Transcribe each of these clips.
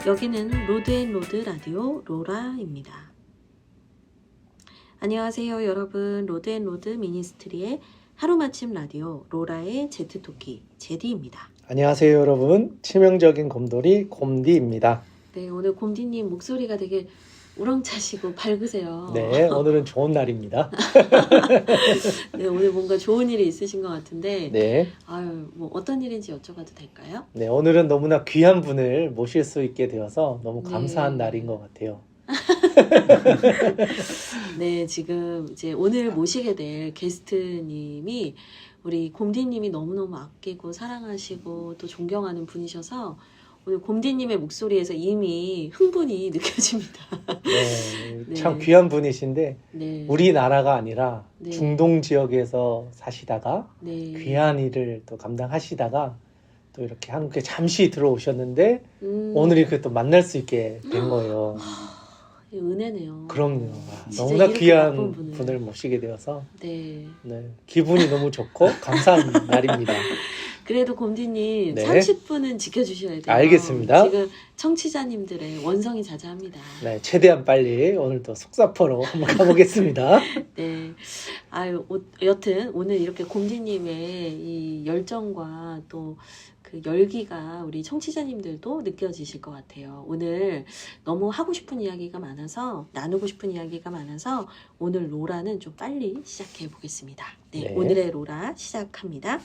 여기는 로드앤로드 라디오 로라입니다. 안녕하세요 여러분. 로드앤로드 미니스트리의 하루마침 라디오 로라의 제트토끼 제디입니다. 안녕하세요 여러분. 치명적인 곰돌이 곰디입니다. 네, 오늘 곰디님 목소리가 되게 우렁차시고 밝으세요. 네, 오늘은 좋은 날입니다. 네, 오늘 뭔가 좋은 일이 있으신 것 같은데 네, 아유, 뭐 어떤 일인지 여쭤봐도 될까요? 네, 오늘은 너무나 귀한 분을 모실 수 있게 되어서 너무 감사한 네. 날인 것 같아요. 네, 지금 이제 오늘 모시게 될 게스트님이 우리 곰디님이 너무너무 아끼고 사랑하시고 또 존경하는 분이셔서 오늘 곰디님의 목소리에서 이미 흥분이 느껴집니다. 네, 네. 참 귀한 분이신데 네, 우리나라가 아니라 네. 중동 지역에서 사시다가 네. 귀한 일을 또 감당하시다가 또 이렇게 한국에 잠시 들어오셨는데 오늘 오늘 또 만날 수 있게 된 거예요. 은혜네요. 그럼요. 진짜 너무나 이렇게 귀한 나쁜 분을. 분을 모시게 되어서 네. 네, 기분이 너무 좋고 감사한 날입니다. 그래도 곰디님 네. 30분은 지켜주셔야 돼요. 알겠습니다. 지금 청취자님들의 원성이 자자합니다. 네, 최대한 빨리 오늘도 속사포로 한번 가보겠습니다. 네. 아유, 여튼 오늘 이렇게 곰디님의 이 열정과 또 그 열기가 우리 청취자님들도 느껴지실 것 같아요. 오늘 너무 하고 싶은 이야기가 많아서 나누고 싶은 이야기가 많아서 오늘 로라는 좀 빨리 시작해 보겠습니다. 네, 네. 오늘의 로라 시작합니다.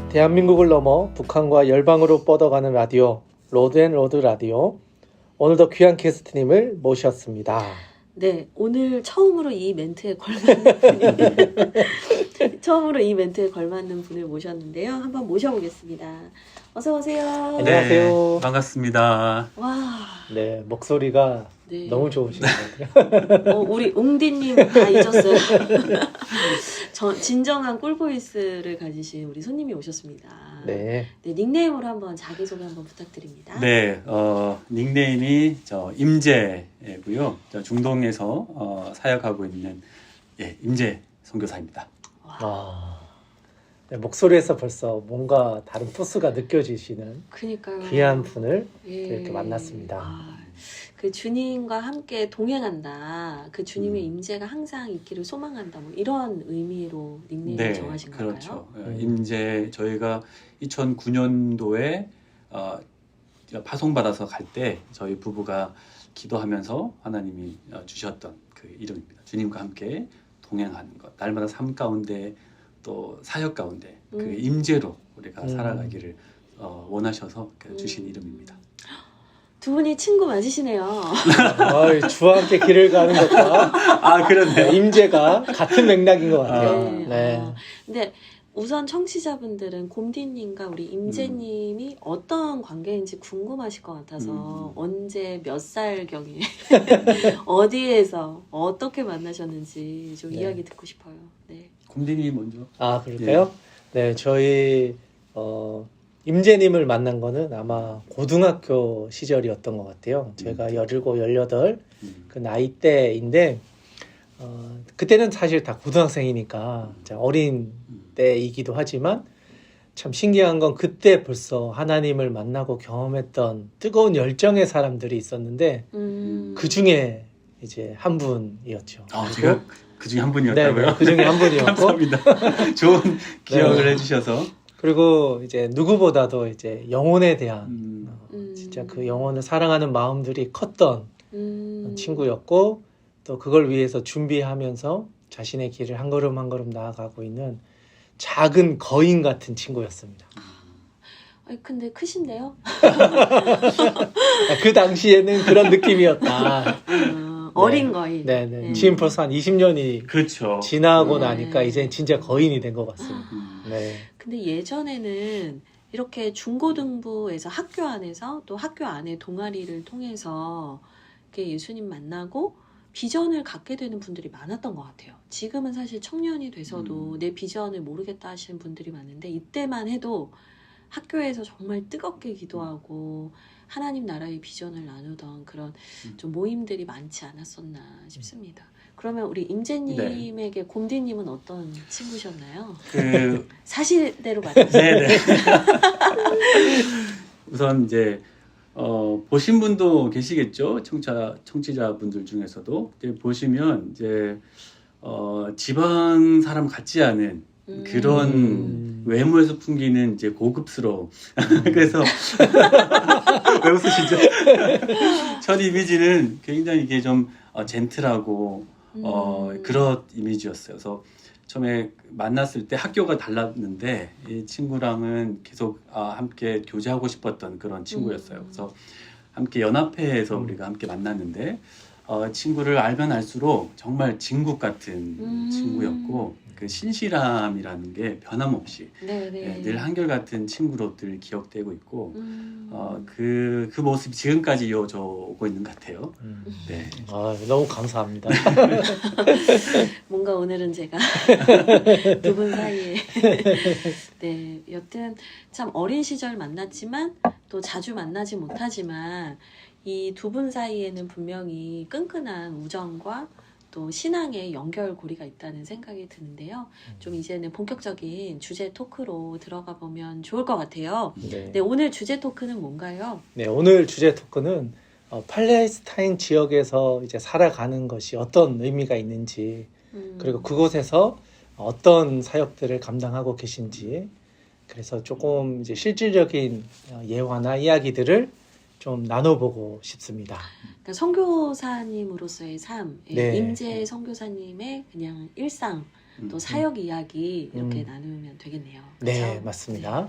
대한민국을 넘어 북한과 열방으로 뻗어가는 라디오 로드앤로드 라디오. 오늘도 귀한 게스트님을 모셨습니다. 네, 오늘 처음으로 이 멘트에 걸맞는 분이 처음으로 이 멘트에 걸맞는 분을 모셨는데요. 한번 모셔보겠습니다. 어서 오세요. 안녕하세요. 네, 반갑습니다. 와, 네, 목소리가 네. 너무 좋으신 것 같아요. 우리 웅디님 다 잊었어요. 진정한 꿀보이스를 가지신 우리 손님이 오셨습니다. 네, 네, 닉네임으로 한번 자기소개 한번 부탁드립니다. 네, 닉네임이 임재고요. 중동에서 사역하고 있는 임재 선교사입니다. 아, 네, 목소리에서 벌써 뭔가 다른 포스가 느껴지시는 그러니까요. 귀한 분을 예. 이렇게 만났습니다. 그 주님과 함께 동행한다. 그 주님의 임재가 항상 있기를 소망한다. 뭐 이런 의미로 닉네임을 정하신 건가요? 그렇죠. 임재 저희가 2009년도에 파송받아서 갈 때 저희 부부가 기도하면서 하나님이 주셨던 그 이름입니다. 주님과 함께 동행하는 것, 날마다 삶 가운데 또 사역 가운데 그 임재로 우리가 살아가기를 원하셔서 주신 이름입니다. 두 분이 친구 맞으시네요. 주와 함께 길을 가는 것과 그렇네요. 임재가 같은 맥락인 것 같아요. 네. 네. 근데 우선 청취자분들은 곰디님과 우리 임재님이 어떤 관계인지 궁금하실 것 같아서 언제 몇 살경에 어디에서 어떻게 만나셨는지 좀 네. 이야기 듣고 싶어요. 네. 곰디님 먼저. 그럴까요? 네, 저희 임재님을 만난 거는 아마 고등학교 시절이었던 것 같아요. 제가 17, 18 그 나이 때인데 그때는 사실 다 고등학생이니까 어린 때이기도 하지만 참 신기한 건 그때 벌써 하나님을 만나고 경험했던 뜨거운 열정의 사람들이 있었는데 그 중에 이제 한 분이었죠. 제가 그 중에 한 분이었다고요? 네, 그 중에 한 분이었고 감사합니다. 좋은 기억을 네. 해주셔서. 그리고 이제 누구보다도 이제 영혼에 대한 진짜 그 영혼을 사랑하는 마음들이 컸던 친구였고 또 그걸 위해서 준비하면서 자신의 길을 한 걸음 한 걸음 나아가고 있는 작은 거인 같은 친구였습니다. 아니, 근데 크신데요? 그 당시에는 그런 느낌이었다. 어린 거인. 네네. 네. 지금 벌써 한 20년이 그렇죠. 지나고 네. 나니까 이제 진짜 거인이 된 것 같습니다. 네. 근데 예전에는 이렇게 중고등부에서 학교 안에서 또 학교 안에 동아리를 통해서 이렇게 예수님 만나고 비전을 갖게 되는 분들이 많았던 것 같아요. 지금은 사실 청년이 돼서도 내 비전을 모르겠다 하시는 분들이 많은데 이때만 해도 학교에서 정말 뜨겁게 기도하고 하나님 나라의 비전을 나누던 그런 좀 모임들이 많지 않았었나 싶습니다. 그러면 우리 임재님에게 곰디님은 어떤 친구셨나요? 그 사실대로 말해주세요. 네네. 우선 이제 보신 분도 계시겠죠. 청취자분들 중에서도 이제 보시면 이제 지방 사람 같지 않은 그런 외모에서 풍기는 이제 고급스러움. 그래서 왜 웃으시죠? 첫 이미지는 굉장히 이게 좀 젠틀하고 그런 이미지였어요. 그래서 처음에 만났을 때 학교가 달랐는데 이 친구랑은 계속 함께 교제하고 싶었던 그런 친구였어요. 그래서 함께 연합회에서 우리가 함께 만났는데 친구를 알면 알수록 정말 진국 같은 친구였고 그 신실함이라는 게 변함없이 늘 한결같은 친구로 늘 기억되고 있고 그 모습이 지금까지 이어져 오고 있는 것 같아요. 네. 너무 감사합니다. 뭔가 오늘은 제가 두 분 사이에 네, 여튼 참 어린 시절 만났지만 또 자주 만나지 못하지만 이 두 분 사이에는 분명히 끈끈한 우정과 또 신앙의 연결고리가 있다는 생각이 드는데요. 좀 이제는 본격적인 주제 토크로 들어가 보면 좋을 것 같아요. 네, 오늘 주제 토크는 뭔가요? 네, 오늘 주제 토크는 팔레스타인 지역에서 이제 살아가는 것이 어떤 의미가 있는지 그리고 그곳에서 어떤 사역들을 감당하고 계신지 그래서 조금 이제 실질적인 예화나 이야기들을 좀 나눠보고 싶습니다. 그러니까 선교사님으로서의 삶, 네. 임재 선교사님의 그냥 일상, 또 사역 이야기 이렇게 나누면 되겠네요. 네, 그렇죠? 맞습니다.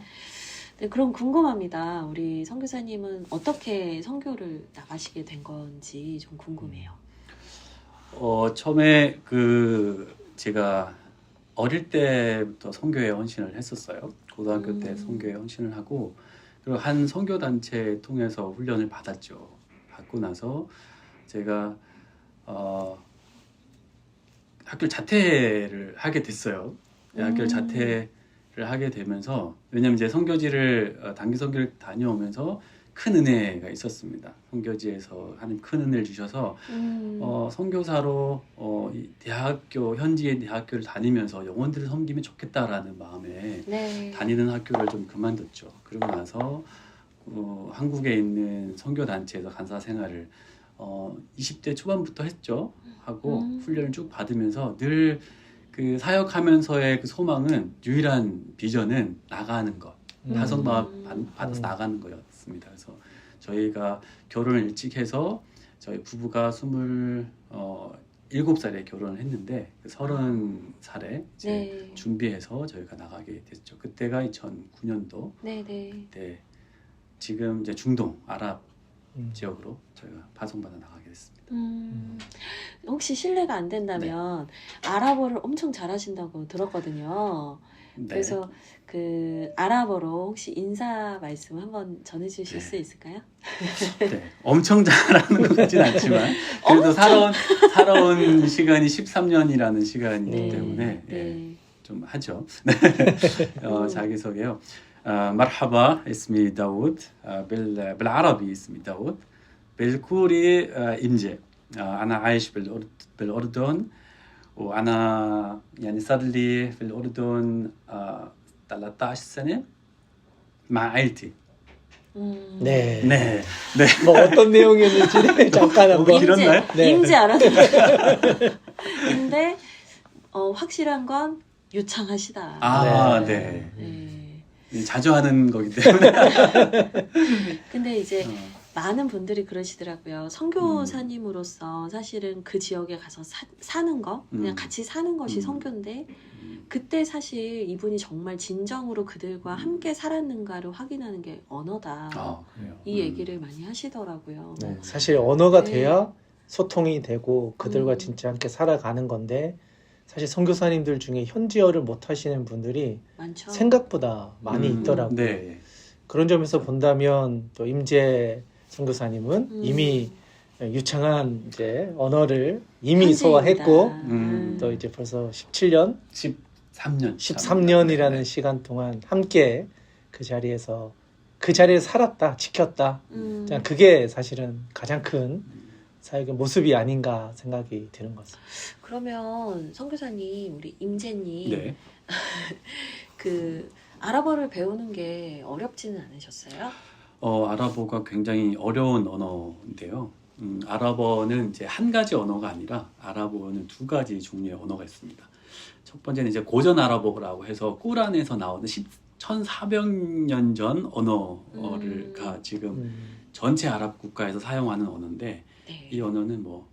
네, 그럼 궁금합니다. 우리 선교사님은 어떻게 선교를 나가시게 된 건지 좀 궁금해요. 처음에 제가 어릴 때부터 선교에 헌신을 했었어요. 고등학교 때 선교에 헌신을 하고 그리고 한 선교 단체 통해서 훈련을 받았죠. 받고 나서 제가 학교 자퇴를 하게 됐어요. 학교 자퇴를 하게 되면서 왜냐면 이제 선교지를 단기 선교를 다녀오면서 큰 은혜가 있었습니다. 선교지에서 하나님 큰 은혜를 주셔서 선교사로 이 현지의 대학교를 다니면서 영혼들을 섬기면 좋겠다라는 마음에 다니는 학교를 좀 그만뒀죠. 그러고 나서 한국에 있는 선교 단체에서 간사 생활을 20대 초반부터 했죠. 하고 훈련을 쭉 받으면서 늘 그 사역하면서의 그 소망은 유일한 비전은 나가는 것, 다섯 마음 받아서 나가는 거였습니다. 그래서 저희가 결혼을 일찍 해서 저희 부부가 27살에 결혼을 했는데 30살에 이제 준비해서 저희가 나가게 됐죠. 그때가 2009년도. 네. 지금 이제 중동 아랍 지역으로 저희가 파송받아 나가게 됐습니다. 혹시 실례가 안 된다면 아랍어를 엄청 잘하신다고 들었거든요. 그래서 그 아랍어로 혹시 인사 말씀 한번 전해주실 수 있을까요? 네, 엄청 잘하는 것 같진 않지만 그래도 살아온 시간이 13년이라는 시간이기 때문에 좀 하죠. 자기소개요. مرحبا اسمي داود بالعربي اسمي داود بالكوري إمجي أنا عايش بالأردن وأنا يعني صار لي في الأردن 13 سنة مع عائلتي. 네. 네. 뭐 어떤 내용이었는지 잠깐 한번 길었나요? 임재 알았는데 근데 확실한 건 유창하시다. 네. 자주 하는 거기 때문에. 근데 이제 많은 분들이 그러시더라고요. 선교사님으로서 사실은 그 지역에 가서 사는 거, 그냥 같이 사는 것이 선교인데 그때 사실 이분이 정말 진정으로 그들과 함께 살았는가를 확인하는 게 언어다. 이 얘기를 많이 하시더라고요. 네, 사실 언어가 돼야 소통이 되고 그들과 진짜 함께 살아가는 건데 사실 선교사님들 중에 현지어를 못 하시는 분들이 많죠. 생각보다 많이 있더라고요. 네. 그런 점에서 본다면 또 임재 선교사님은 이미 유창한 이제 언어를 이미 현지인이다. 소화했고 음. 또 이제 벌써 17년, 13년 13년이라는 시간 동안 함께 그 자리에서 살았다, 지켰다. 그냥 그게 사실은 가장 큰 사역의 모습이 아닌가 생각이 드는 것 같습니다. 그러면 선교사님, 우리 임재님, 네. 그 아랍어를 배우는 게 어렵지는 않으셨어요? 아랍어가 굉장히 어려운 언어인데요. 아랍어는 이제 한 가지 언어가 아니라 아랍어는 두 가지 종류의 언어가 있습니다. 첫 번째는 이제 고전 아랍어라고 해서 꾸란에서 나오는 1400년 전 언어가 지금 전체 아랍 국가에서 사용하는 언어인데 네. 이 언어는 뭐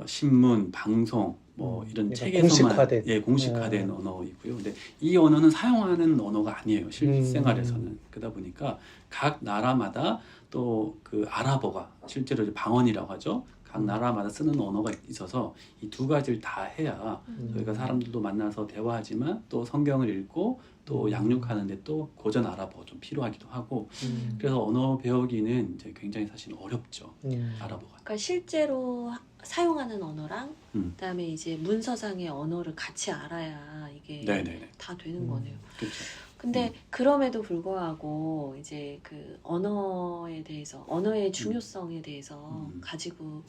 신문, 방송 뭐 이런 그러니까 책에서만 공식화된. 공식화된 언어이고요. 근데 이 언어는 사용하는 언어가 아니에요. 실생활에서는. 그러다 보니까 각 나라마다 또 그 아랍어가 실제로 이제 방언이라고 하죠. 각 나라마다 쓰는 언어가 있어서 이 두 가지를 다 해야 저희가 사람들도 만나서 대화하지만 또 성경을 읽고 또 양육하는데 또 고전 아랍어가 좀 필요하기도 하고 그래서 언어 배우기는 이제 굉장히 사실 어렵죠. 아랍어가. 그러니까 실제로 사용하는 언어랑 음. 그다음에 이제 문서상의 언어를 같이 알아야 이게 네네네. 다 되는 거네요. 그렇죠. 근데 그럼에도 불구하고 이제 그 언어에 대해서 언어의 중요성에 대해서 가지고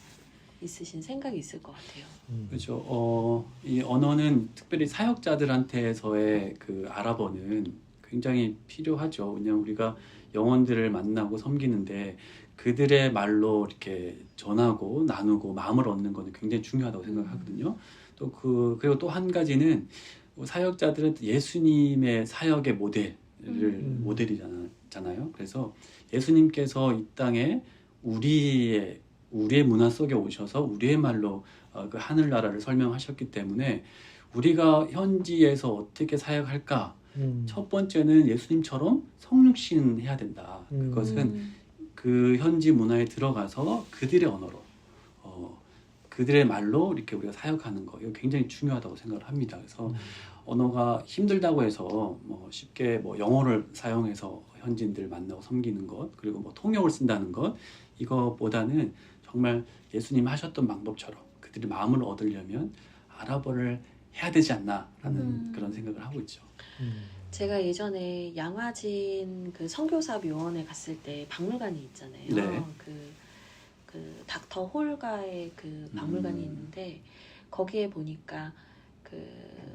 있으신 생각이 있을 것 같아요. 그렇죠. 이 언어는 특별히 사역자들한테서의 그 아랍어는 굉장히 필요하죠. 왜냐하면 우리가 영혼들을 만나고 섬기는데 그들의 말로 이렇게 전하고 나누고 마음을 얻는 것은 굉장히 중요하다고 생각하거든요. 그리고 또 한 가지는 사역자들은 예수님의 사역의 모델이잖아요. 그래서 예수님께서 이 땅에 우리의 문화 속에 오셔서 우리의 말로 그 하늘나라를 설명하셨기 때문에 우리가 현지에서 어떻게 사역할까? 첫 번째는 예수님처럼 성육신 해야 된다. 그것은 그 현지 문화에 들어가서 그들의 언어로 그들의 말로 이렇게 우리가 사역하는 거 이거 굉장히 중요하다고 생각을 합니다. 그래서 언어가 힘들다고 해서 뭐 쉽게 뭐 영어를 사용해서 현지인들 만나고 섬기는 것 그리고 뭐 통역을 쓴다는 것 이거보다는 정말 예수님 하셨던 방법처럼 그들의 마음을 얻으려면 아랍어를 해야 되지 않나라는 그런 생각을 하고 있죠. 제가 예전에 양화진 그 선교사 묘원에 갔을 때 박물관이 있잖아요. 네. 그 닥터 홀가의 그 박물관이 있는데 거기에 보니까 그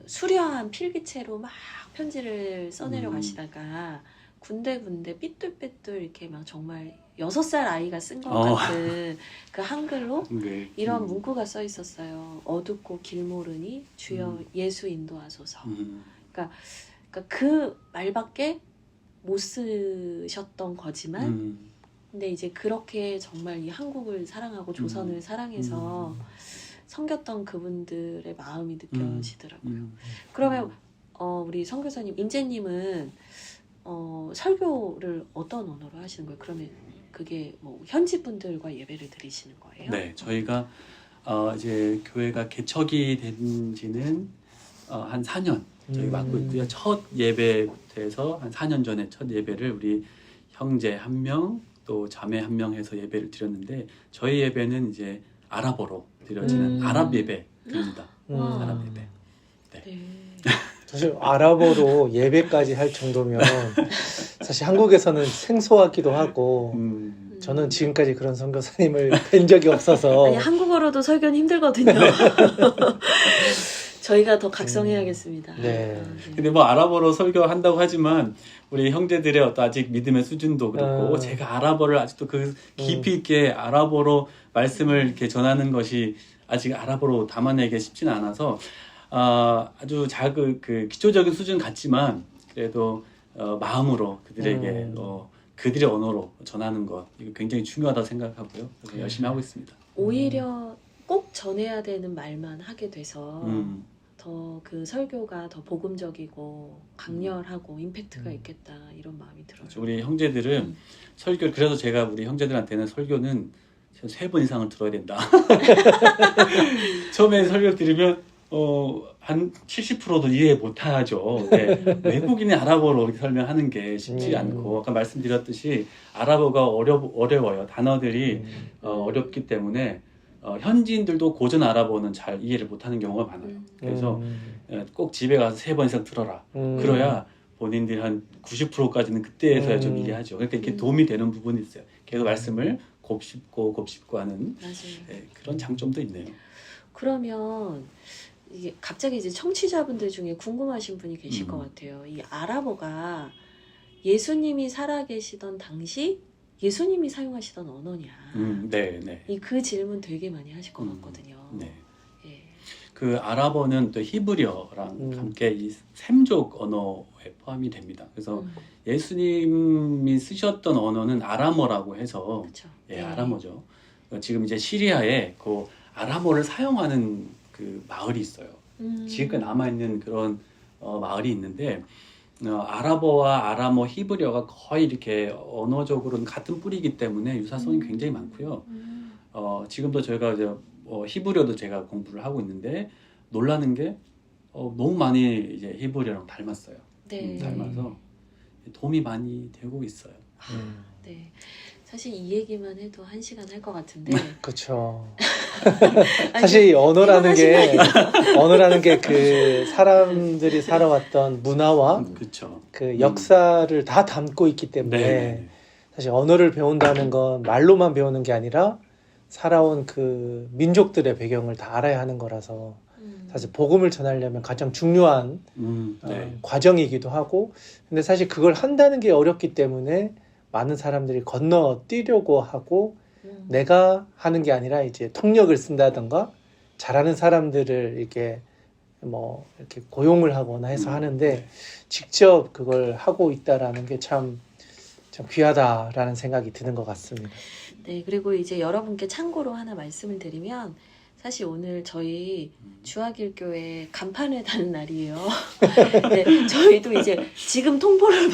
수려한 필기체로 막 편지를 써내려 가시다가 군데군데 삐뚤빼뚤 이렇게 막 정말 6살 아이가 쓴 것 같은 그 한글로 네. 이런 문구가 써 있었어요. 어둡고 길 모르니 주여 예수 인도하소서. 그러니까 그 말밖에 못 쓰셨던 거지만 근데 이제 그렇게 정말 이 한국을 사랑하고 조선을 사랑해서 섬겼던 그분들의 마음이 느껴지더라고요. 그러면 우리 선교사님 임재님은 설교를 어떤 언어로 하시는 거예요? 그러면 그게 뭐 현지 분들과 예배를 드리시는 거예요? 네, 저희가 이제 교회가 개척이 된 지는 한 4년 저희 맡고 있고요. 첫 예배부터 해서 한 4년 전에 첫 예배를 우리 형제 1명 또 자매 1명 해서 예배를 드렸는데 저희 예배는 이제 아랍어로 드려지는 아랍 예배입니다. 아랍 예배. 네. 사실 아랍어로 예배까지 할 정도면 사실 한국에서는 생소하기도 하고 저는 지금까지 그런 선교사님을 뵌 적이 없어서 아니 한국어로도 설교는 힘들거든요. 저희가 더 각성해야겠습니다. 네. 근데 뭐 아랍어로 설교한다고 하지만 우리 형제들의 어떤 아직 믿음의 수준도 그렇고 제가 아랍어를 아직도 그 깊이 있게 아랍어로 말씀을 이렇게 전하는 것이 아직 아랍어로 담아내기 쉽지는 않아서 아주 작은 그 기초적인 수준 같지만 그래도 마음으로 그들에게 그들의 언어로 전하는 것 이거 굉장히 중요하다고 생각하고요. 그래서 열심히 하고 있습니다. 오히려 꼭 전해야 되는 말만 하게 돼서 더 그 설교가 더 복음적이고 강렬하고 임팩트가 있겠다 이런 마음이 들어요. 그렇죠. 우리 형제들은 설교 그래서 제가 우리 형제들한테는 설교는 3번 이상을 들어야 된다. 처음에 설교 들으면 한 70%도 이해 못하죠. 네. 외국인이 아랍어로 이렇게 설명하는 게 쉽지 않고 아까 말씀드렸듯이 아랍어가 어려워요. 단어들이 어렵기 때문에 현지인들도 고전 아랍어는 잘 이해를 못하는 경우가 많아요. 그래서 꼭 집에 가서 3번 이상 들어라. 그래야 본인들이 한 90%까지는 그때서야 좀 이해하죠. 그러니까 이렇게 도움이 되는 부분이 있어요. 계속 말씀을 곱씹고 하는 네, 그런 장점도 있네요. 그러면 이게 갑자기 이제 청취자분들 중에 궁금하신 분이 계실 것 같아요. 이 아랍어가 예수님이 살아계시던 당시 예수님이 사용하시던 언어냐? 네, 네. 그 질문 되게 많이 하실 것 같거든요. 네. 예. 그 아랍어는 또 히브리어랑 함께 이 셈족 언어에 포함이 됩니다. 그래서 예수님이 쓰셨던 언어는 아람어라고 해서 그렇죠. 예, 네. 아람어죠. 지금 이제 시리아에 그 아람어를 사용하는 그 마을이 있어요. 지금까지 남아 있는 그런 마을이 있는데 아랍어와 아람어, 히브리어가 거의 이렇게 언어적으로는 같은 뿌리이기 때문에 유사성이 굉장히 많고요. 지금도 저희가 이제 히브리어도 제가 공부를 하고 있는데 놀라는 게 너무 많이 이제 히브리어랑 닮았어요. 네. 닮아서 도움이 많이 되고 있어요. 네. 사실 이 얘기만 해도 1시간 할 것 같은데. 그렇죠. 사실 언어라는 게 그 사람들이 살아왔던 문화와 그렇죠. 그 역사를 다 담고 있기 때문에 네. 사실 언어를 배운다는 건 말로만 배우는 게 아니라 살아온 그 민족들의 배경을 다 알아야 하는 거라서 사실 복음을 전하려면 가장 중요한 네. 과정이기도 하고, 근데 사실 그걸 한다는 게 어렵기 때문에 많은 사람들이 건너뛰려고 하고 내가 하는 게 아니라 이제 통역을 쓴다던가 잘하는 사람들을 이렇게 뭐 이렇게 고용을 하거나 해서 하는데 직접 그걸 하고 있다라는 게 참 귀하다라는 생각이 드는 것 같습니다. 네, 그리고 이제 여러분께 참고로 하나 말씀을 드리면 사실 오늘 저희 주하길교회 간판을 다는 날이에요. 네, 저희도 이제 지금 통보를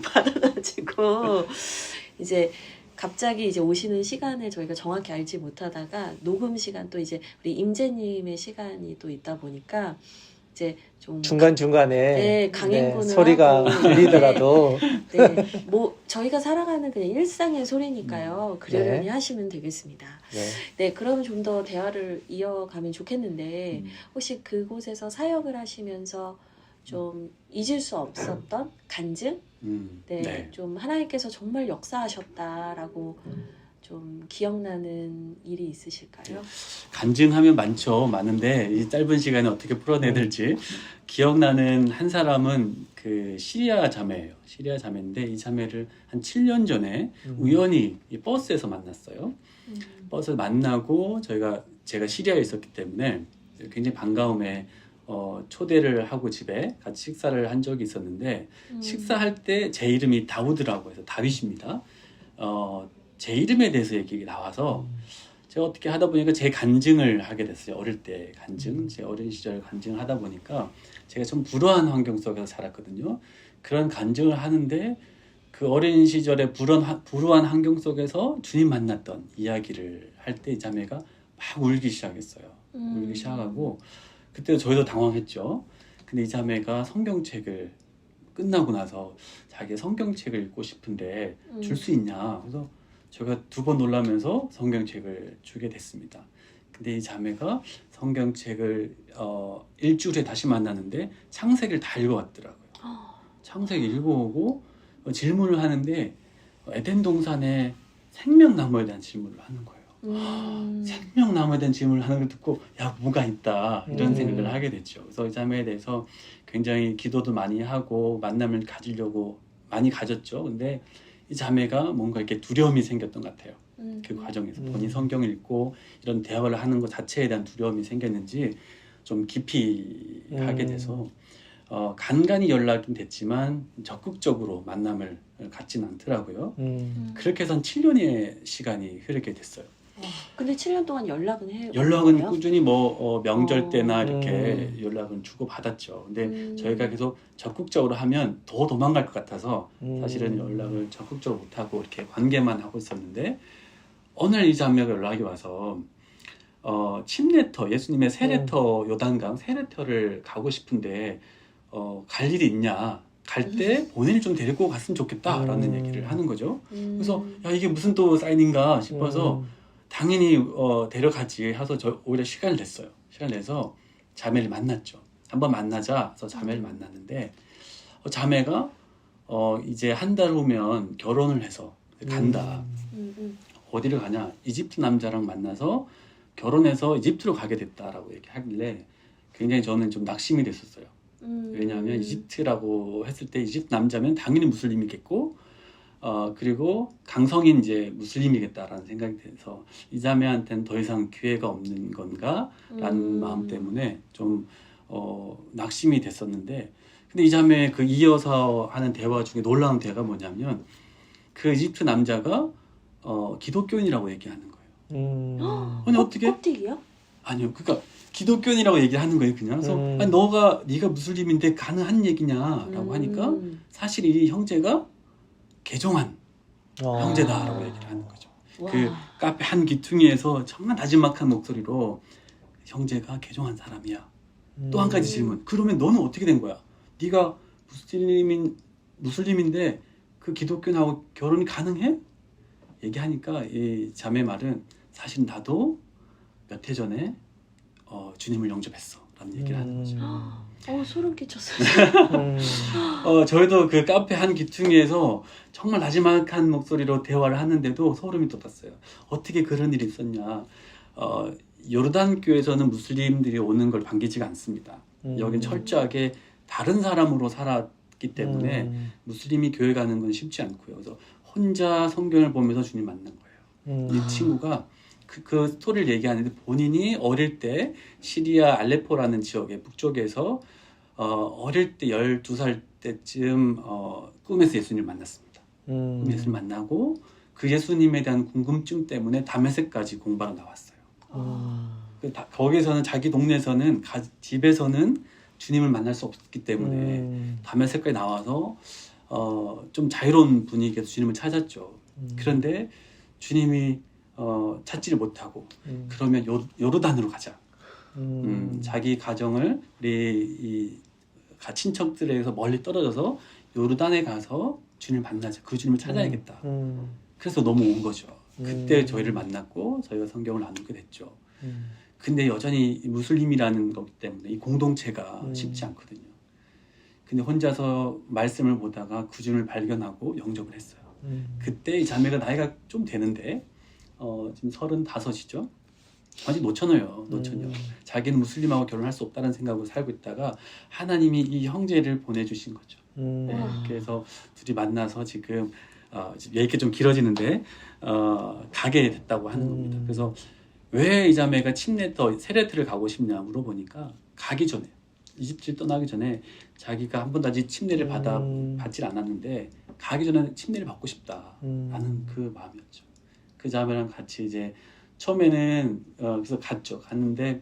받아가지고 이제 갑자기 이제 오시는 시간을 저희가 정확히 알지 못하다가 녹음 시간 또 이제 우리 임재님의 시간이 또 있다 보니까 이제 좀 중간중간에 네, 강행군을 소리가 하고, 들리더라도 네, 뭐 저희가 살아가는 그냥 일상의 소리니까요. 그러려니 하시면 되겠습니다. 네, 그럼 좀 더 대화를 이어가면 좋겠는데 혹시 그곳에서 사역을 하시면서 좀 잊을 수 없었던 간증? 네, 좀 하나님께서 정말 역사하셨다라고 좀 기억나는 일이 있으실까요? 간증하면 많은데 이 짧은 시간에 어떻게 풀어내야 될지 기억나는 한 사람은 그 시리아 자매인데 이 자매를 한 7년 전에 우연히 이 버스에서 만났어요. 버스에서 만나고 제가 시리아에 있었기 때문에 굉장히 반가움에 초대를 하고 집에 같이 식사를 한 적이 있었는데 식사할 때 제 이름이 다우드라고 해서 다윗입니다. 제 이름에 대해서 얘기가 나와서 제가 어떻게 하다 보니까 제 간증을 하게 됐어요. 어릴 때 간증, 제 어린 시절 간증을 하다 보니까 제가 좀 불우한 환경 속에서 자랐거든요. 그런 간증을 하는데 그 어린 시절에 불우한 환경 속에서 주님 만났던 이야기를 할 때 이 자매가 막 울기 시작했어요. 울기 시작하고 그때 저희도 당황했죠. 근데 이 자매가 성경책을 끝나고 나서 자기 성경책을 읽고 싶은데 줄 수 있냐. 그래서 제가 2번 놀라면서 성경책을 주게 됐습니다. 근데 이 자매가 성경책을 일주일에 다시 만나는데 창세기를 다 읽어왔더라고요. 창세기 읽어오고 질문을 하는데 에덴 동산에 생명나무에 대한 질문을 하는 거예요. 생명나무에 대한 질문을 하는 걸 듣고 야 뭐가 있다 이런 생각을 하게 됐죠. 그래서 이 자매에 대해서 굉장히 기도도 많이 하고 만남을 가지려고 많이 가졌죠. 근데 이 자매가 뭔가 이렇게 두려움이 생겼던 것 같아요. 그 과정에서 본인 성경을 읽고 이런 대화를 하는 것 자체에 대한 두려움이 생겼는지 좀 깊이 하게 돼서 간간히 연락은 됐지만 적극적으로 만남을 갖지는 않더라고요. 그렇게 해서 7년의 시간이 흐르게 됐어요. 근데 7년 동안 연락은 해요? 연락은 꾸준히 명절 때나 이렇게 연락은 주고 받았죠. 근데 저희가 계속 적극적으로 하면 더 도망갈 것 같아서 사실은 연락을 적극적으로 못 하고 이렇게 관계만 하고 있었는데 어느 날 이 자매가 연락이 와서 침례터, 예수님의 세례터 요단강 세례터를 가고 싶은데 갈 일이 있냐? 갈 때 본인을 좀 데리고 갔으면 좋겠다라는 얘기를 하는 거죠. 그래서 야, 이게 무슨 또 사인인가 싶어서 당연히 데려가지 해서 저 오히려 시간을 냈어요. 시간을 내서 자매를 만났죠. 한번 만나자 해서 자매를 만났는데 자매가 이제 한 달 후면 결혼을 해서 간다. 어디를 가냐? 이집트 남자랑 만나서 결혼해서 이집트로 가게 됐다라고 얘기하길래 굉장히 저는 좀 낙심이 됐었어요. 왜냐하면 이집트라고 했을 때 이집트 남자면 당연히 무슬림이겠고 그리고 강성인 이제 무슬림이겠다라는 생각이 돼서 이 자매한테는 더 이상 기회가 없는 건가라는 마음 때문에 좀 낙심이 됐었는데 근데 이 자매 그 이어서 하는 대화 중에 놀라운 대화가 뭐냐면 그 이집트 남자가 기독교인이라고 얘기하는 거예요. 아니 어떻게? 껍데기요? 아니요, 그러니까 기독교인이라고 얘기하는 거예요, 그냥. 그래서 아니, 네가 무슬림인데 가능한 얘기냐라고 하니까 사실 이 형제가 개종한 형제다라고 얘기를 하는 거죠. 와. 그 카페 한 귀퉁이에서 정말 나지막한 목소리로 형제가 개종한 사람이야. 또 한 가지 질문. 그러면 너는 어떻게 된 거야? 네가 무슬림인데 그 기독교인하고 결혼이 가능해? 얘기하니까 이 자매 말은 사실 나도 몇 해 전에 주님을 영접했어 라는 얘기를 하는 거죠. 소름 끼쳤어요. 저희도 그 카페 한 귀퉁이에서 정말 나지막한 목소리로 대화를 하는데도 소름이 돋았어요. 어떻게 그런 일이 있었냐. 요르단교에서는 무슬림들이 오는 걸 반기지가 않습니다. 여긴 철저하게 다른 사람으로 살았기 때문에 무슬림이 교회 가는 건 쉽지 않고요. 그래서 혼자 성경을 보면서 주님 만난 거예요. 이 친구가 그 스토리를 얘기하는데 본인이 어릴 때 시리아 알레포라는 지역의 북쪽에서 어릴 때 12살 때쯤 꿈에서 예수님을 만났습니다. 꿈에서 예수님을 만나고 그 예수님에 대한 궁금증 때문에 다메섹까지 공부하러 나왔어요. 거기서는 자기 동네에서는 집에서는 주님을 만날 수 없기 때문에 다메섹까지 나와서 좀 자유로운 분위기에서 주님을 찾았죠. 그런데 주님이 찾지를 못하고 그러면 요르단으로 가자. 자기 가정을 우리 친척들에서 멀리 떨어져서 요르단에 가서 주님을 만나자. 그 주님을 찾아야겠다. 그래서 넘어온 거죠. 그때 저희를 만났고 저희가 성경을 나누게 됐죠. 근데 여전히 무슬림이라는 것 때문에 이 공동체가 쉽지 않거든요. 근데 혼자서 말씀을 보다가 구준을 발견하고 영접을 했어요. 그때 이 자매가 나이가 좀 되는데 지금 35이죠. 아직 노처녀요. 자기는 무슬림하고 결혼할 수 없다는 생각으로 살고 있다가 하나님이 이 형제를 보내주신 거죠. 네, 그래서 둘이 만나서 지금 얘기 좀 길어지는데 가게 됐다고 하는 겁니다. 그래서 왜 이 자매가 세례터를 가고 싶냐 물어보니까 가기 전에 이집트를 떠나기 전에 자기가 한 번도 아직 침례를 받질 않았는데 가기 전에 침례를 받고 싶다라는 그 마음이었죠. 그 자매랑 같이 이제 처음에는 그래서 갔는데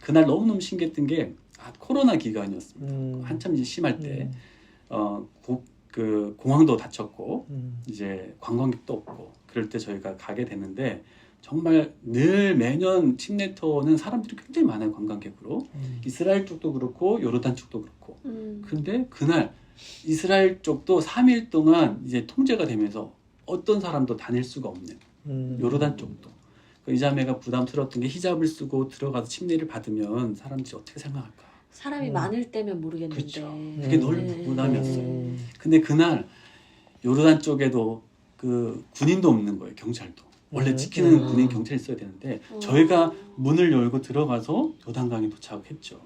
그날 너무너무 신기했던 게 코로나 기간이었습니다. 한참 이제 심할 때 그 공항도 닫혔고 이제 관광객도 없고 그럴 때 저희가 가게 됐는데 정말 늘 매년 침례터는 사람들이 굉장히 많아요. 관광객으로. 이스라엘 쪽도 그렇고 요르단 쪽도 그렇고. 근데 그날 이스라엘 쪽도 3일 동안 이제 통제가 되면서 어떤 사람도 다닐 수가 없는 요르단 쪽도. 이 자매가 부담스러웠던 게 히잡을 쓰고 들어가서 침례를 받으면 사람들이 어떻게 생각할까? 사람이 많을 때면 모르겠는데. 그렇죠. 그게 늘 부담이었어요. 근데 그날 요르단 쪽에도 그 군인도 없는 거예요. 경찰도. 원래 지키는 군인 경찰이 있어야 되는데 저희가 문을 열고 들어가서 요단강에 도착했죠.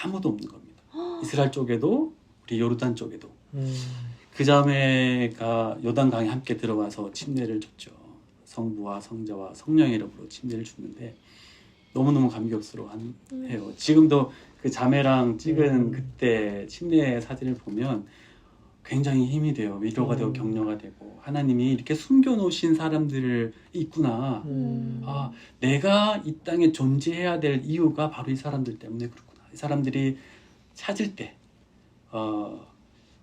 아무도 없는 겁니다. 이스라엘 쪽에도 우리 요르단 쪽에도. 그 자매가 요단강에 함께 들어가서 침례를 줬죠. 성부와 성자와 성령의 이름으로 침례를 줬는데 너무너무 감격스러워해요. 지금도 그 자매랑 찍은 그때 침례 사진을 보면 굉장히 힘이 돼요. 위로가 되고 격려가 되고 하나님이 이렇게 숨겨놓으신 사람들이 있구나. 내가 이 땅에 존재해야 될 이유가 바로 이 사람들 때문에 그렇구나. 이 사람들이 찾을 때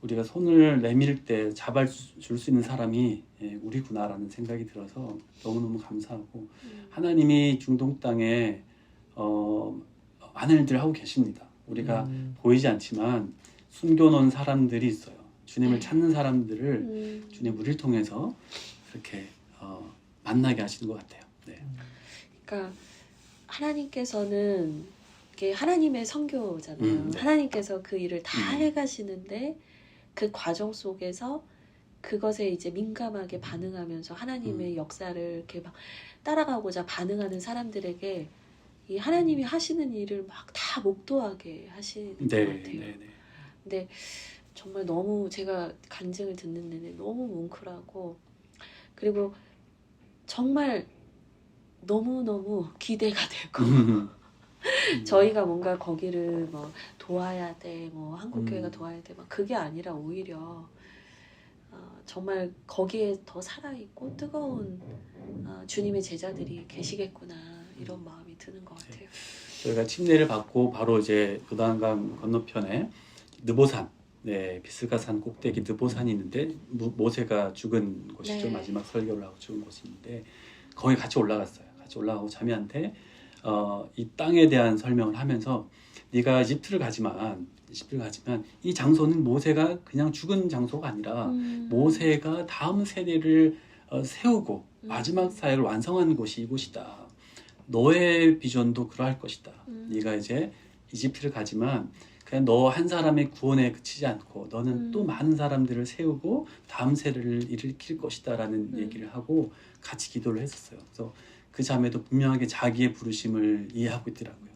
우리가 손을 내밀 때 잡아줄 수 있는 사람이 우리구나라는 생각이 들어서 너무너무 감사하고 하나님이 중동 땅에 많은 일들을 하고 계십니다. 우리가 보이지 않지만 숨겨놓은 사람들이 있어요. 주님을 찾는 사람들을 주님 우리를 통해서 그렇게 만나게 하시는 것 같아요. 네. 그러니까 하나님께서는 이게 하나님의 선교잖아요. 네. 하나님께서 그 일을 다 해가시는데 그 과정 속에서 그것에 이제 민감하게 반응하면서 하나님의 역사를 이렇게 막 따라가고자 반응하는 사람들에게 이 하나님이 하시는 일을 막 다 목도하게 하시는 것 네, 같아요. 네, 네. 근데 정말 너무 제가 간증을 듣는 내내 너무 뭉클하고 그리고 정말 너무너무 기대가 되고 저희가 뭔가 거기를 뭐 도와야 돼, 뭐 한국교회가 도와야 돼, 막 그게 아니라 오히려 정말 거기에 더 살아있고 뜨거운 주님의 제자들이 계시겠구나 이런 마음이 드는 것 같아요. 저희가 침례를 받고 바로 이제 요단강 건너편에 느보산, 네, 비스가산 꼭대기 느보산이 있는데 모세가 죽은 곳이죠. 네. 마지막 설교를 하고 죽은 곳이 있는데 거기 같이 올라갔어요. 같이 올라가고 자매한테 이 땅에 대한 설명을 하면서 네가 이집트를 가지만 이 장소는 모세가 그냥 죽은 장소가 아니라 모세가 다음 세대를 세우고 마지막 사회를 완성한 곳이 이곳이다. 너의 비전도 그러할 것이다. 네가 이제 이집트를 가지만 그냥 너 한 사람의 구원에 그치지 않고 너는 또 많은 사람들을 세우고 다음 세대를 일으킬 것이다라는 얘기를 하고 같이 기도를 했었어요. 그래서 그 자매도 분명하게 자기의 부르심을 이해하고 있더라고요.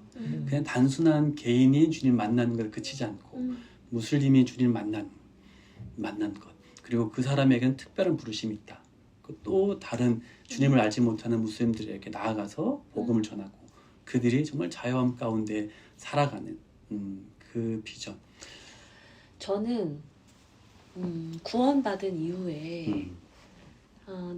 그냥 단순한 개인이 주님 만나는 것에 그치지 않고 무슬림이 주님 만난 것 그리고 그 사람에게는 특별한 부르심이 있다. 또 다른 주님을 알지 못하는 무슬림들에게 나아가서 복음을 전하고 그들이 정말 자유함 가운데 살아가는 그 비전. 저는 구원받은 이후에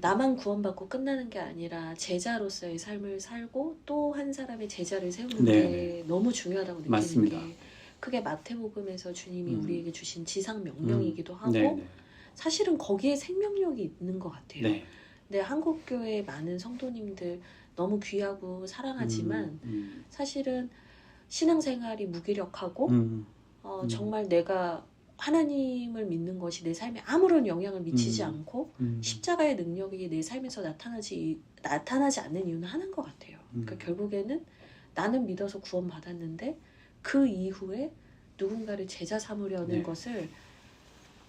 나만 구원받고 끝나는 게 아니라 제자로서의 삶을 살고 또 한 사람의 제자를 세우는 네. 게 너무 중요하다고 느끼는 맞습니다. 게 그게 마태복음에서 주님이 우리에게 주신 지상 명령이기도 하고 네, 네. 사실은 거기에 생명력이 있는 것 같아요. 네. 근데 한국교회 많은 성도님들 너무 귀하고 사랑하지만 사실은 신앙생활이 무기력하고 정말 내가 하나님을 믿는 것이 내 삶에 아무런 영향을 미치지 않고 십자가의 능력이 내 삶에서 나타나지 않는 이유는 하나인 것 같아요. 그러니까 결국에는 나는 믿어서 구원받았는데 그 이후에 누군가를 제자 삼으려는 네. 것을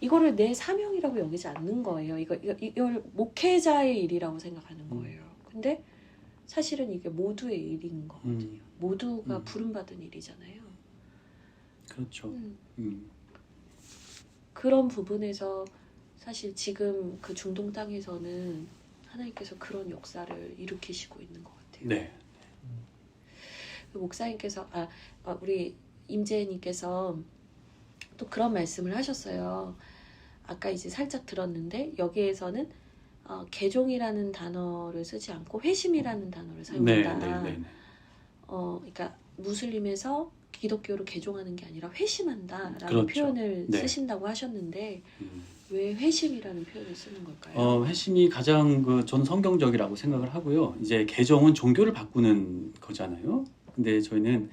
이거를 내 사명이라고 여기지 않는 거예요. 이걸 목회자의 일이라고 생각하는 거예요. 근데 사실은 이게 모두의 일인 거거든요. 모두가 부름받은 일이잖아요. 그렇죠. 그런 부분에서 사실 지금 그 중동 땅에서는 하나님께서 그런 역사를 일으키시고 있는 것 같아요. 네. 목사님께서 우리 임재님께서 또 그런 말씀을 하셨어요. 아까 이제 살짝 들었는데 여기에서는 개종이라는 단어를 쓰지 않고 회심이라는 단어를 사용한다. 네. 그러니까 무슬림에서 기독교로 개종하는 게 아니라 회심한다라는 그렇죠. 표현을 네. 쓰신다고 하셨는데 왜 회심이라는 표현을 쓰는 걸까요? 회심이 가장 전 성경적이라고 생각을 하고요. 이제 개종은 종교를 바꾸는 거잖아요. 근데 저희는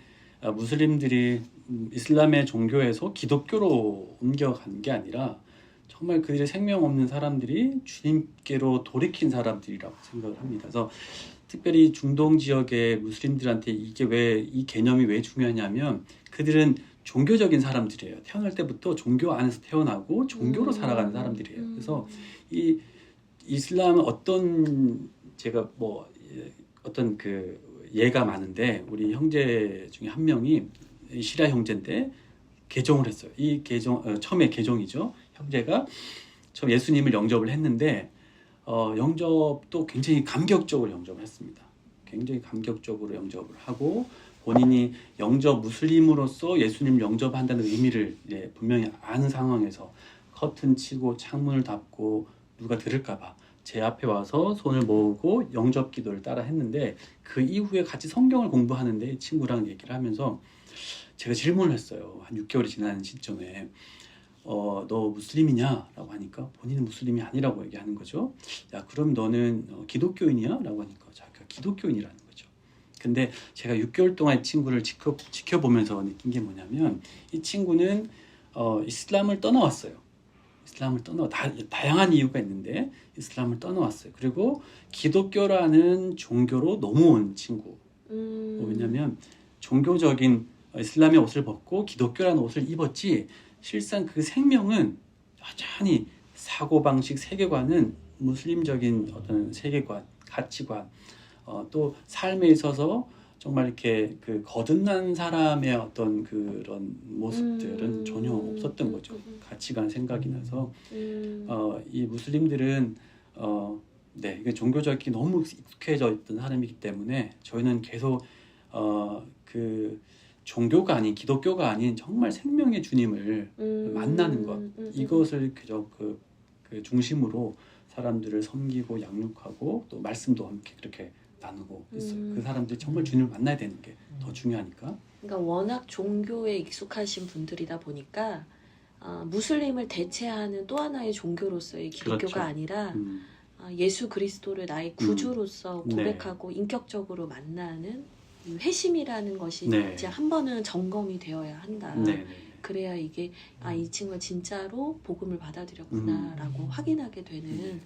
무슬림들이 이슬람의 종교에서 기독교로 옮겨간 게 아니라 정말 그들의 생명 없는 사람들이 주님께로 돌이킨 사람들이라고 생각을 합니다. 그래서 특별히 중동 지역의 무슬림들한테 이 개념이 왜 중요하냐면 그들은 종교적인 사람들이에요. 태어날 때부터 종교 안에서 태어나고 종교로 살아가는 사람들이에요. 그래서 이 이슬람은 제가 어떤 예가 많은데 우리 형제 중에 한 명이 시리아 형제인데 개종을 했어요. 처음에 개종이죠. 형제가 처음 예수님을 영접을 했는데 영접도 굉장히 감격적으로 영접을 했습니다. 굉장히 감격적으로 영접을 하고 본인이 무슬림으로서 예수님을 영접한다는 의미를 분명히 아는 상황에서 커튼 치고 창문을 닫고 누가 들을까봐 제 앞에 와서 손을 모으고 영접 기도를 따라 했는데 그 이후에 같이 성경을 공부하는데 친구랑 얘기를 하면서 제가 질문을 했어요. 한 6개월이 지난 시점에 너 무슬림이냐라고 하니까 본인은 무슬림이 아니라고 얘기하는 거죠. 야, 그럼 너는 기독교인이야?라고 하니까 자기가 기독교인이라는 거죠. 근데 제가 6개월 동안 이 친구를 지켜보면서 느낀 게 뭐냐면 이 친구는 이슬람을 떠나왔어요. 이슬람을 다양한 이유가 있는데 이슬람을 떠나왔어요. 그리고 기독교라는 종교로 넘어온 친구. 왜냐면 종교적인 이슬람의 옷을 벗고 기독교라는 옷을 입었지 실상 그 생명은 여전히 사고방식, 세계관은 무슬림적인 어떤 세계관, 가치관, 또 삶에 있어서 정말 이렇게 그 거듭난 사람의 어떤 그런 모습들은 전혀 없었던 거죠. 가치관 생각이 나서 이 무슬림들은 네, 이게 종교적이 너무 익숙해져 있던 사람이기 때문에 저희는 계속 그 종교가 아닌 기독교가 아닌 정말 생명의 주님을 만나는 것 이것을 그저 그 중심으로 사람들을 섬기고 양육하고 또 말씀도 함께 그렇게 나누고 있어요. 그 사람들이 정말 주님을 만나야 되는 게 더 중요하니까. 그러니까 워낙 종교에 익숙하신 분들이다 보니까 무슬림을 대체하는 또 하나의 종교로서의 기독교가 그렇죠. 아니라 예수 그리스도를 나의 구주로서 고백하고 네. 인격적으로 만나는 이 회심이라는 것이 네. 이제 한 번은 점검이 되어야 한다. 네. 그래야 이게 이 친구가 진짜로 복음을 받아들였구나라고 확인하게 되는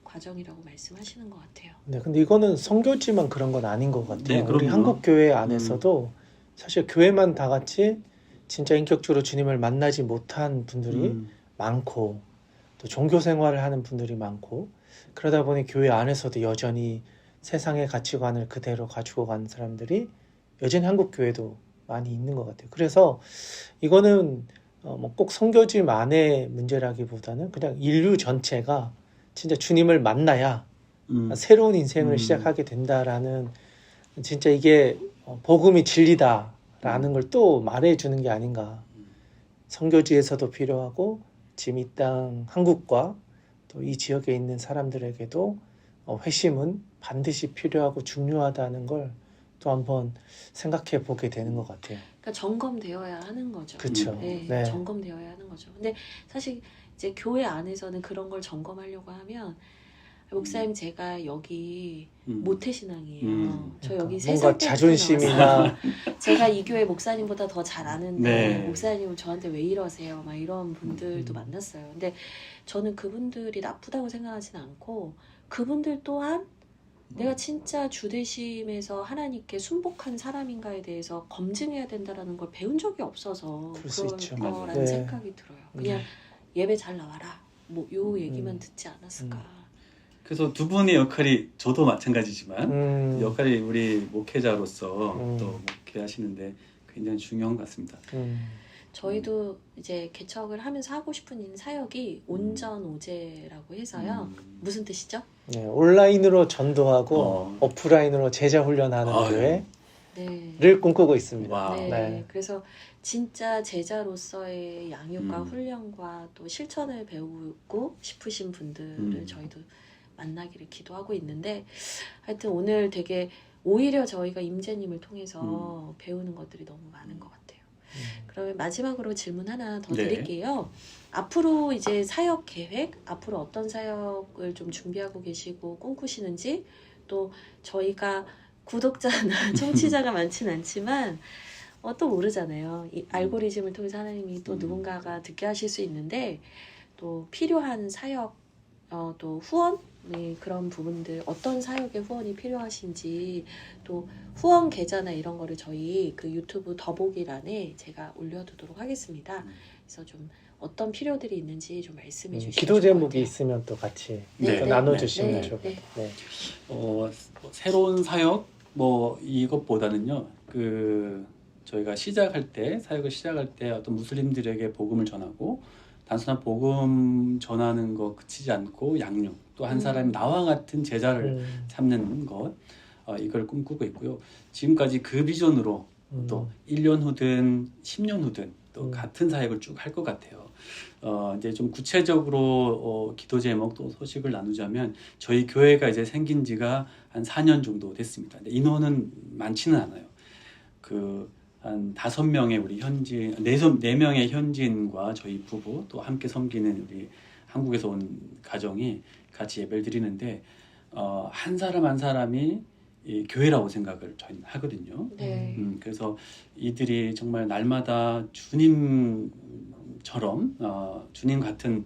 과정이라고 말씀하시는 것 같아요. 네, 근데 이거는 선교지만 그런 건 아닌 것 같아요. 네, 우리 그럼요. 한국 교회 안에서도 사실 교회만 다 같이 진짜 인격적으로 주님을 만나지 못한 분들이 많고 또 종교 생활을 하는 분들이 많고 그러다 보니 교회 안에서도 여전히 세상의 가치관을 그대로 가지고 가는 사람들이 여전히 한국 교회도 많이 있는 것 같아요. 그래서 이거는 뭐 꼭 선교지만의 문제라기보다는 그냥 인류 전체가 진짜 주님을 만나야 새로운 인생을 시작하게 된다라는 진짜 이게 복음이 진리다라는 걸 또 말해주는 게 아닌가. 선교지에서도 필요하고 지금 이 땅 한국과 또 이 지역에 있는 사람들에게도 회심은 반드시 필요하고 중요하다는 걸 또 한번 생각해 보게 되는 것 같아요. 그러니까 점검되어야 하는 거죠. 그렇죠. 네, 네. 점검되어야 하는 거죠. 근데 사실 이제 교회 안에서는 그런 걸 점검하려고 하면 목사님 제가 여기 모태신앙이에요. 저 여기 세 뭔가 살 때부터 자존심이나 나왔어요. 제가 이 교회 목사님보다 더 잘 아는데 네. 목사님은 저한테 왜 이러세요? 막 이런 분들도 만났어요. 근데 저는 그분들이 나쁘다고 생각하진 않고 그분들 또한 내가 진짜 주대심에서 하나님께 순복한 사람인가에 대해서 검증해야 된다라는 걸 배운 적이 없어서 그럴 수 있죠. 거라는 네. 생각이 들어요. 그냥 예배 잘 나와라. 뭐 요 얘기만 듣지 않았을까. 그래서 두 분의 역할이 저도 마찬가지지만 역할이 우리 목회자로서 또 목회하시는데 굉장히 중요한 것 같습니다. 저희도 이제 개척을 하면서 하고 싶은 사역이 온전오제라고 해서요. 무슨 뜻이죠? 네, 온라인으로 전도하고 오프라인으로 제자 훈련하는 교회를 네. 꿈꾸고 있습니다. 와우. 네. 네. 그래서 진짜 제자로서의 양육과 훈련과 또 실천을 배우고 싶으신 분들을 저희도 만나기를 기도하고 있는데 하여튼 오늘 되게 오히려 저희가 임재님을 통해서 배우는 것들이 너무 많은 것 같아요. 그러면 마지막으로 질문 하나 더 네. 드릴게요. 앞으로 이제 사역 계획, 앞으로 어떤 사역을 좀 준비하고 계시고 꿈꾸시는지 또 저희가 구독자나 청취자가 많진 않지만 또 모르잖아요. 이 알고리즘을 통해서 하나님이 또 누군가가 듣게 하실 수 있는데 또 필요한 사역 또 후원 그런 부분들 어떤 사역의 후원이 필요하신지 또 후원 계좌나 이런 거를 저희 그 유튜브 더보기란에 제가 올려두도록 하겠습니다. 그래서 좀 어떤 필요들이 있는지 좀 말씀해 주시면 기도 제목이 있으면 또 같이 또 나눠주시면 좋을 것 같아요. 네. 새로운 사역 뭐 이것보다는요. 저희가 사역을 시작할 때 어떤 무슬림들에게 복음을 전하고 단순한 복음 전하는 거 그치지 않고 양육 또 한 사람이 나와 같은 제자를 삼는 것 이걸 꿈꾸고 있고요. 지금까지 그 비전으로 또 1년 후든 10년 후든 또 같은 사역을 쭉 할 것 같아요. 이제 좀 구체적으로 기도 제목 또 소식을 나누자면 저희 교회가 이제 생긴 지가 한 4년 정도 됐습니다. 근데 인원은 많지는 않아요. 한 5명의 우리 현지인, 4명의 현지인과 저희 부부 또 함께 섬기는 우리 한국에서 온 가정이 같이 예배를 드리는데 한 사람 한 사람이 이 교회라고 생각을 저희는 하거든요. 네. 그래서 이들이 정말 날마다 주님처럼 주님 같은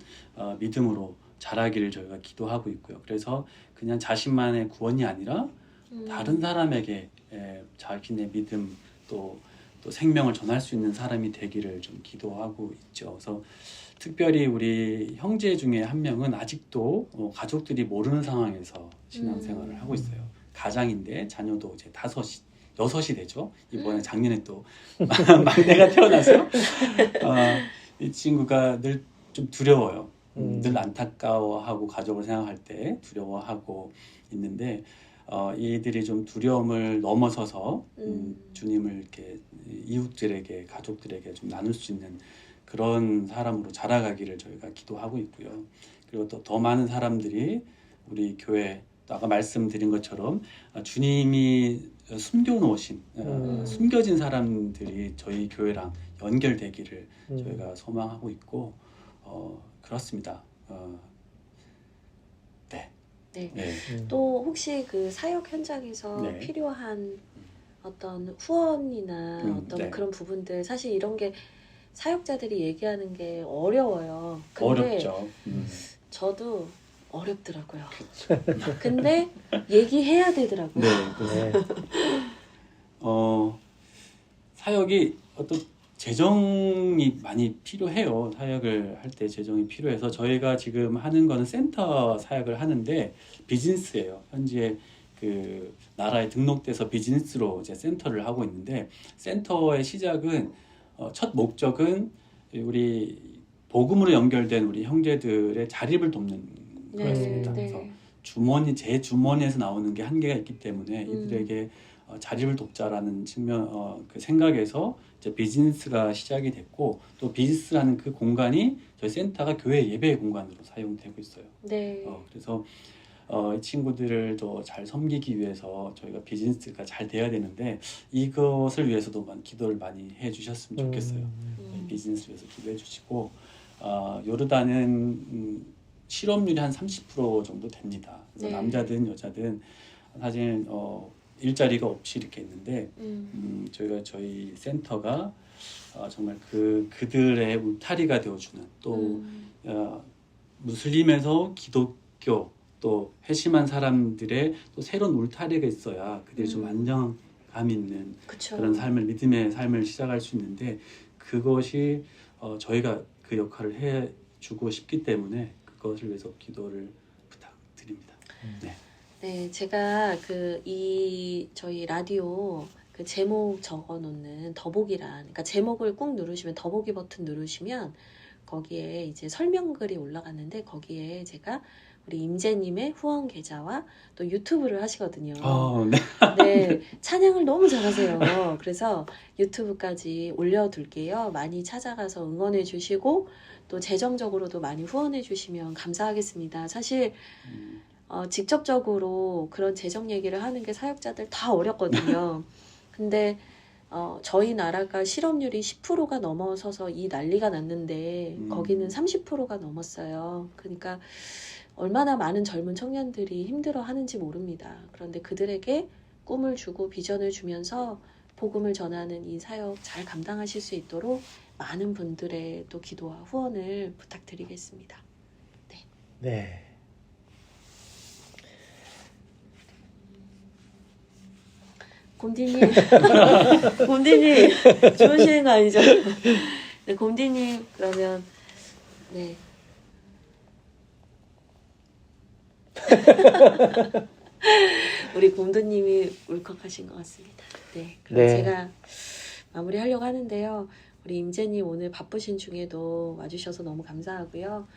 믿음으로 자라기를 저희가 기도하고 있고요. 그래서 그냥 자신만의 구원이 아니라 다른 사람에게 자신의 믿음 또 생명을 전할 수 있는 사람이 되기를 좀 기도하고 있죠. 그래서 특별히 우리 형제 중에 한 명은 아직도 가족들이 모르는 상황에서 신앙생활을 하고 있어요. 가장인데 자녀도 이제 6이 되죠. 이번에 작년에 또 막내가 태어나서 이 친구가 늘 좀 두려워요. 늘 안타까워하고 가족을 생각할 때 두려워하고 있는데 이들이 좀 두려움을 넘어서서 주님을 이렇게 이웃들에게 가족들에게 좀 나눌 수 있는 그런 사람으로 자라가기를 저희가 기도하고 있고요. 그리고 또 더 많은 사람들이 우리 교회 또 아까 말씀드린 것처럼 주님이 숨겨놓으신 숨겨진 사람들이 저희 교회랑 연결되기를 저희가 소망하고 있고 그렇습니다. 네. 네. 네. 또 혹시 그 사역 현장에서 네. 필요한 어떤 후원이나 어떤 네. 그런 부분들 사실 이런 게 사역자들이 얘기하는 게 어려워요. 근데 어렵죠. 저도 어렵더라고요. 근데 얘기해야 되더라고요. 네. 네. 사역이 어떤 재정이 많이 필요해요. 사역을 할 때 재정이 필요해서 저희가 지금 하는 거는 센터 사역을 하는데 비즈니스예요. 현재 그 나라에 등록돼서 비즈니스로 이제 센터를 하고 있는데 센터의 시작은 첫 목적은 우리 복음으로 연결된 우리 형제들의 자립을 돕는 거였습니다. 그래서 제 주머니에서 나오는 게 한계가 있기 때문에 이들에게 자립을 돕자라는 측면 그 생각에서 이제 비즈니스가 시작이 됐고 또 비즈니스라는 그 공간이 저희 센터가 교회 예배 공간으로 사용되고 있어요. 네. 그래서 이 친구들을 더 잘 섬기기 위해서 저희가 비즈니스가 잘 돼야 되는데 이것을 위해서도 기도를 많이 해주셨으면 좋겠어요. 비즈니스를 위해서 기도해 주시고 요르단은 실업률이 한 30% 정도 됩니다. 그래서 네. 남자든 여자든 사실 일자리가 없이 이렇게 있는데 저희가 저희 센터가 정말 그들의 울타리가 되어주는 또 무슬림에서 기독교 또 회심한 사람들의 또 새로운 울타리가 있어야 그들이 좀 안정감 있는 그쵸. 그런 삶을 믿음의 삶을 시작할 수 있는데 그것이 저희가 그 역할을 해주고 싶기 때문에 그것을 위해서 기도를 부탁드립니다. 네. 네, 제가 저희 라디오 그 제목 적어 놓는 더보기란, 그러니까 제목을 꾹 누르시면 더보기 버튼 누르시면 거기에 이제 설명글이 올라갔는데 거기에 제가 우리 임재님의 후원 계좌와 또 유튜브를 하시거든요. 네. 네, 찬양을 너무 잘하세요. 그래서 유튜브까지 올려둘게요. 많이 찾아가서 응원해 주시고 또 재정적으로도 많이 후원해 주시면 감사하겠습니다. 사실 직접적으로 그런 재정 얘기를 하는 게 사역자들 다 어렵거든요. 근데 저희 나라가 실업률이 10%가 넘어서서 이 난리가 났는데 거기는 30%가 넘었어요. 그러니까 얼마나 많은 젊은 청년들이 힘들어 하는지 모릅니다. 그런데 그들에게 꿈을 주고 비전을 주면서 복음을 전하는 이 사역 잘 감당하실 수 있도록 많은 분들의 또 기도와 후원을 부탁드리겠습니다. 네. 곰디님, 곰디님 좋으시는 거 아니죠? 네, 곰디님 그러면 네. 우리 곰도님이 울컥하신 것 같습니다. 네, 그럼 네. 제가 마무리하려고 하는데요. 우리 임재님 오늘 바쁘신 중에도 와주셔서 너무 감사하고요.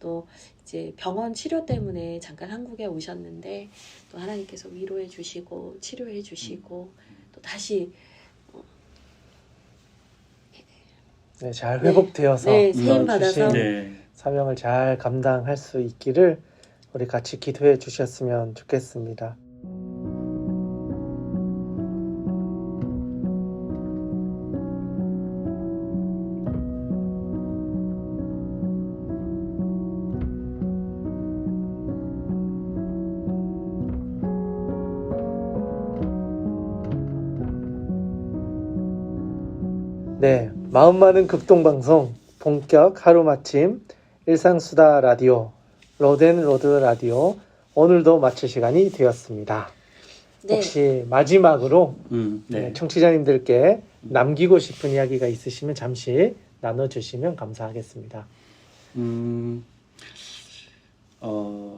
또 이제 병원 치료 때문에 잠깐 한국에 오셨는데 또 하나님께서 위로해 주시고 치료해 주시고 또 다시 네, 잘 회복되어서 네, 세임 받아서 주신 네. 사명을 잘 감당할 수 있기를 우리 같이 기도해 주셨으면 좋겠습니다. 네, 마음 많은 극동방송 본격 하루 마침 일상수다 라디오 로드앤로드 라디오 오늘도 마칠 시간이 되었습니다. 네. 혹시 마지막으로 네. 청취자님들께 남기고 싶은 이야기가 있으시면 잠시 나눠주시면 감사하겠습니다.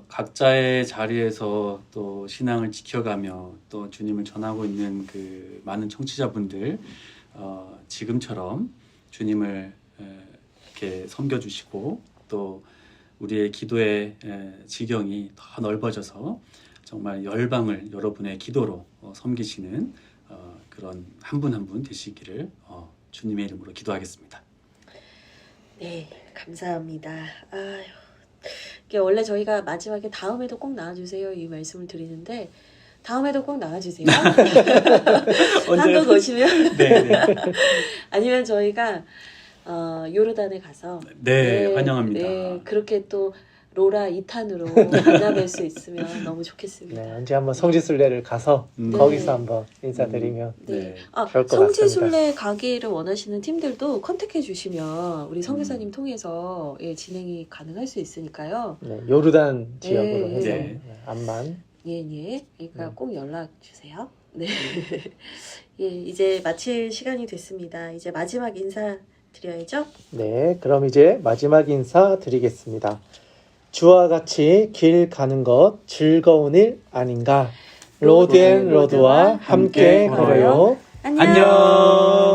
각자의 자리에서 또 신앙을 지켜가며 또 주님을 전하고 있는 그 많은 청취자분들 지금처럼 주님을 이렇게 섬겨주시고 또 우리의 기도의 지경이 더 넓어져서 정말 열방을 여러분의 기도로 섬기시는 그런 한 분 한 분 되시기를 주님의 이름으로 기도하겠습니다. 네, 감사합니다. 아유, 이게 원래 저희가 마지막에 다음에도 꼭 나와주세요 이 말씀을 드리는데 다음에도 꼭 나와주세요. 한국 오시면 네, 네. 아니면 저희가 요르단에 가서 네, 환영합니다. 네, 그렇게 또 로라 2탄으로 만나뵐 수 있으면 너무 좋겠습니다. 네, 언제 한번 성지순례를 가서 거기서 한번 인사드리면 네. 좋을 것 성지순례 가기를 원하시는 팀들도 컨택해 주시면 우리 성교사님 통해서 진행이 가능할 수 있으니까요. 네, 요르단 지역으로 네. 해서 네. 암만 예. 그러니까 네. 꼭 연락 주세요. 네. 예, 이제 마칠 시간이 됐습니다. 이제 마지막 인사 드려야죠. 네, 그럼 이제 마지막 인사 드리겠습니다. 주와 같이 길 가는 것 즐거운 일 아닌가? 로드앤로드와 함께 걸어요. 안녕. 안녕.